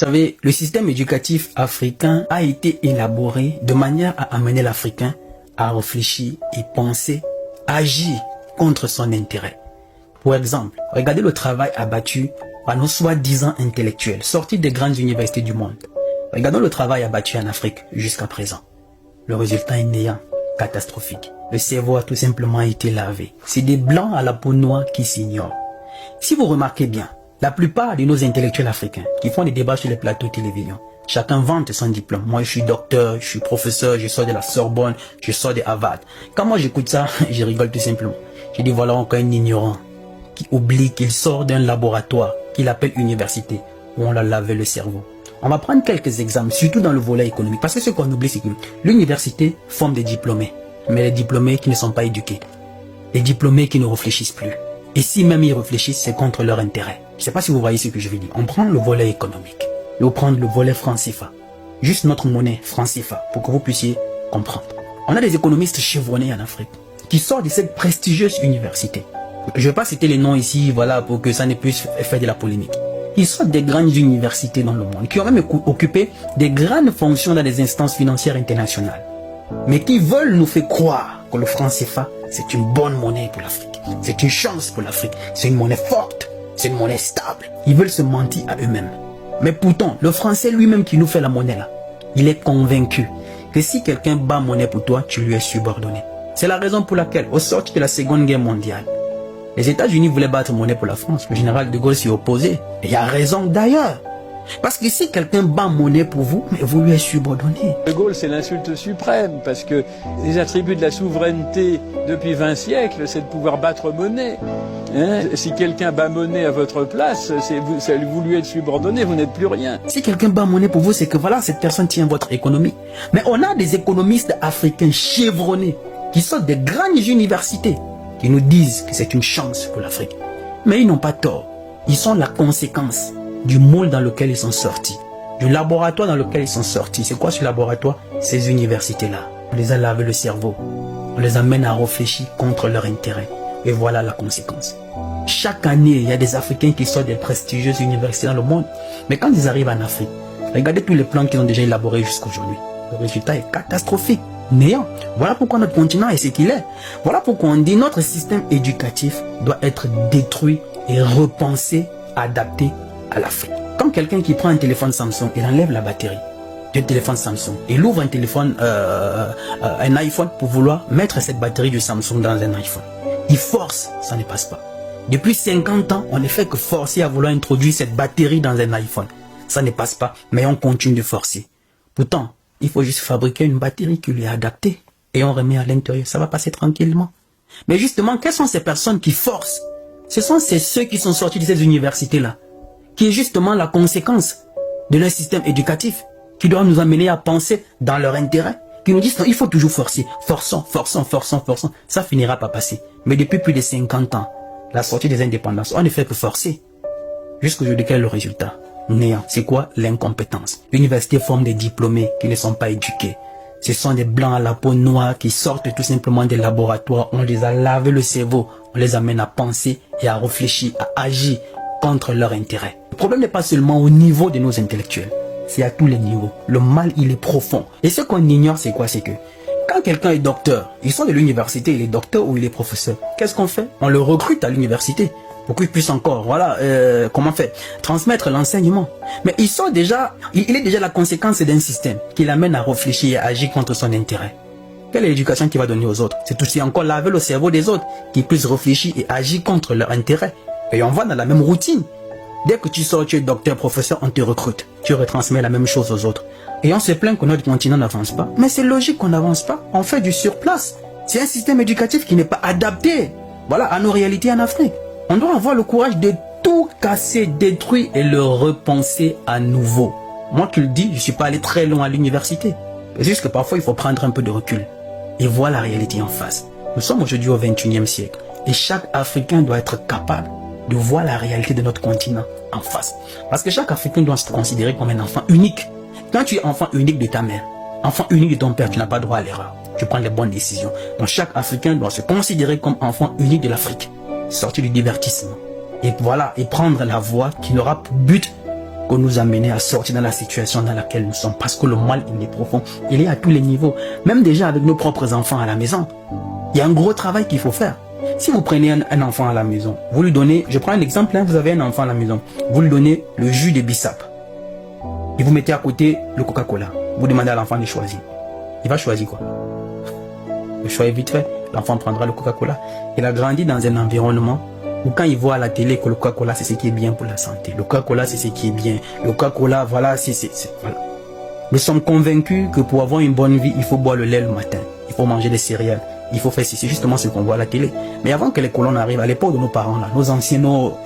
savez, le système éducatif africain a été élaboré de manière à amener l'Africain à réfléchir et penser, agir contre son intérêt. Pour exemple, regardez le travail abattu par nos soi-disant intellectuels sortis des grandes universités du monde. Regardons le travail abattu en Afrique jusqu'à présent. Le résultat est néant, catastrophique. Le cerveau a tout simplement été lavé. C'est des blancs à la peau noire qui s'ignorent. Si vous remarquez bien, la plupart de nos intellectuels africains qui font des débats sur les plateaux de télévision, chacun vante son diplôme. Moi, je suis docteur, je suis professeur, je sors de la Sorbonne, je sors de Harvard. Quand moi j'écoute ça, je rigole tout simplement. Je dis voilà encore un ignorant qui oublie qu'il sort d'un laboratoire qu'il appelle université, où on l'a lavé le cerveau. On va prendre quelques exemples, surtout dans le volet économique. Parce que ce qu'on oublie, c'est que l'université forme des diplômés. Mais les diplômés qui ne sont pas éduqués. Les diplômés qui ne réfléchissent plus. Et si même ils réfléchissent, c'est contre leur intérêt. Je ne sais pas si vous voyez ce que je veux dire. On prend le volet économique. Et on prend le volet franc CFA. Juste notre monnaie, franc CFA, pour que vous puissiez comprendre. On a des économistes chevronnés en Afrique qui sortent de cette prestigieuse université. Je ne vais pas citer les noms ici, voilà, pour que ça ne puisse faire de la polémique. Ils sortent des grandes universités dans le monde, qui ont même occupé des grandes fonctions dans des instances financières internationales. Mais qui veulent nous faire croire que le franc CFA, c'est une bonne monnaie pour l'Afrique. C'est une chance pour l'Afrique. C'est une monnaie forte. C'est une monnaie stable. Ils veulent se mentir à eux-mêmes. Mais pourtant, le français lui-même qui nous fait la monnaie là, il est convaincu que si quelqu'un bat monnaie pour toi, tu lui es subordonné. C'est la raison pour laquelle, au sortir de la Seconde Guerre mondiale, les États-Unis voulaient battre monnaie pour la France. Le général de Gaulle s'y opposait. Et il y a raison d'ailleurs. Parce que si quelqu'un bat monnaie pour vous, mais vous lui êtes subordonné. De Gaulle, c'est l'insulte suprême, parce que les attributs de la souveraineté depuis 20 siècles, c'est de pouvoir battre monnaie. Hein, si quelqu'un bat monnaie à votre place, vous lui êtes subordonné, vous n'êtes plus rien. Si quelqu'un bat monnaie pour vous, c'est que voilà, cette personne tient votre économie. Mais on a des économistes africains chevronnés qui sortent des grandes universités qui nous disent que c'est une chance pour l'Afrique. Mais ils n'ont pas tort. Ils sont la conséquence du moule dans lequel ils sont sortis, du laboratoire dans lequel ils sont sortis. C'est quoi ce laboratoire? Ces universités-là. On les a lavé le cerveau. On les amène à réfléchir contre leur intérêt. Et voilà la conséquence. Chaque année, il y a des Africains qui sortent des prestigieuses universités dans le monde. Mais quand ils arrivent en Afrique, regardez tous les plans qu'ils ont déjà élaborés jusqu'à aujourd'hui. Le résultat est catastrophique, néant. Voilà pourquoi notre continent est ce qu'il est. Voilà pourquoi on dit notre système éducatif doit être détruit et repensé, adapté à l'Afrique. Comme quelqu'un qui prend un téléphone Samsung et enlève la batterie du téléphone Samsung, il ouvre un iPhone pour vouloir mettre cette batterie du Samsung dans un iPhone. Il force, ça ne passe pas. Depuis 50 ans, on ne fait que forcer à vouloir introduire cette batterie dans un iPhone. Ça ne passe pas, mais on continue de forcer. Pourtant, il faut juste fabriquer une batterie qui lui est adaptée et on remet à l'intérieur. Ça va passer tranquillement. Mais justement, quelles sont ces personnes qui forcent? Ce sont ceux qui sont sortis de ces universités-là, qui est justement la conséquence de leur système éducatif, qui doit nous amener à penser dans leur intérêt, qui nous disent non, il faut toujours forcer, forçons, ça finira par passer. Mais depuis plus de 50 ans, la sortie des indépendances, on ne fait que forcer. Jusqu'aujourd'hui, quel est le résultat? Néant. C'est quoi? L'incompétence. L'université forme des diplômés qui ne sont pas éduqués. Ce sont des blancs à la peau noire qui sortent tout simplement des laboratoires. On les a lavé le cerveau, on les amène à penser et à réfléchir, à agir contre leur intérêt. Le problème n'est pas seulement au niveau de nos intellectuels, c'est à tous les niveaux. Le mal, il est profond. Et ce qu'on ignore, c'est quoi? C'est que quand quelqu'un est docteur, il sort de l'université, il est docteur ou il est professeur. Qu'est-ce qu'on fait? On le recrute à l'université pour qu'il puisse encore, transmettre l'enseignement. Mais il sort déjà, il est déjà la conséquence d'un système qui l'amène à réfléchir et à agir contre son intérêt. Quelle est l'éducation qu'il va donner aux autres? C'est aussi encore laver le cerveau des autres, qui puissent réfléchir et agir contre leur intérêt. Et on va dans la même routine. Dès que tu sors, tu es docteur, professeur, on te recrute. Tu retransmets la même chose aux autres. Et on se plaint que notre continent n'avance pas. Mais c'est logique qu'on n'avance pas. On fait du surplace. C'est un système éducatif qui n'est pas adapté, à nos réalités en Afrique. On doit avoir le courage de tout casser, détruire et le repenser à nouveau. Moi qui le dis, je ne suis pas allé très loin à l'université. C'est juste que parfois, il faut prendre un peu de recul et voir la réalité en face. Nous sommes aujourd'hui au XXIe siècle. Et chaque Africain doit être capable de voir la réalité de notre continent en face. Parce que chaque Africain doit se considérer comme un enfant unique. Quand tu es enfant unique de ta mère, enfant unique de ton père, tu n'as pas droit à l'erreur. Tu prends les bonnes décisions. Donc chaque Africain doit se considérer comme enfant unique de l'Afrique. Sortir du divertissement. Et et prendre la voie qui n'aura pour but qu'on nous a mené à sortir dans la situation dans laquelle nous sommes. Parce que le mal, il est profond. Il est à tous les niveaux. Même déjà avec nos propres enfants à la maison. Il y a un gros travail qu'il faut faire. Si vous prenez un enfant à la maison, vous lui donnez, je prends un exemple, vous avez un enfant à la maison, vous lui donnez le jus de bissap. Et vous mettez à côté le Coca-Cola. Vous demandez à l'enfant de choisir. Il va choisir quoi? Le choix est vite fait. L'enfant prendra le Coca-Cola. Il a grandi dans un environnement où quand il voit à la télé que le Coca-Cola c'est ce qui est bien pour la santé. Le Coca-Cola c'est ce qui est bien. Le Coca-Cola, voilà, voilà. Nous sommes convaincus que pour avoir une bonne vie, il faut boire le lait le matin. Il faut manger des céréales. Il faut faire, c'est justement ce qu'on voit à la télé. Mais avant que les colons arrivent, à l'époque de nos parents, là, nos anciens,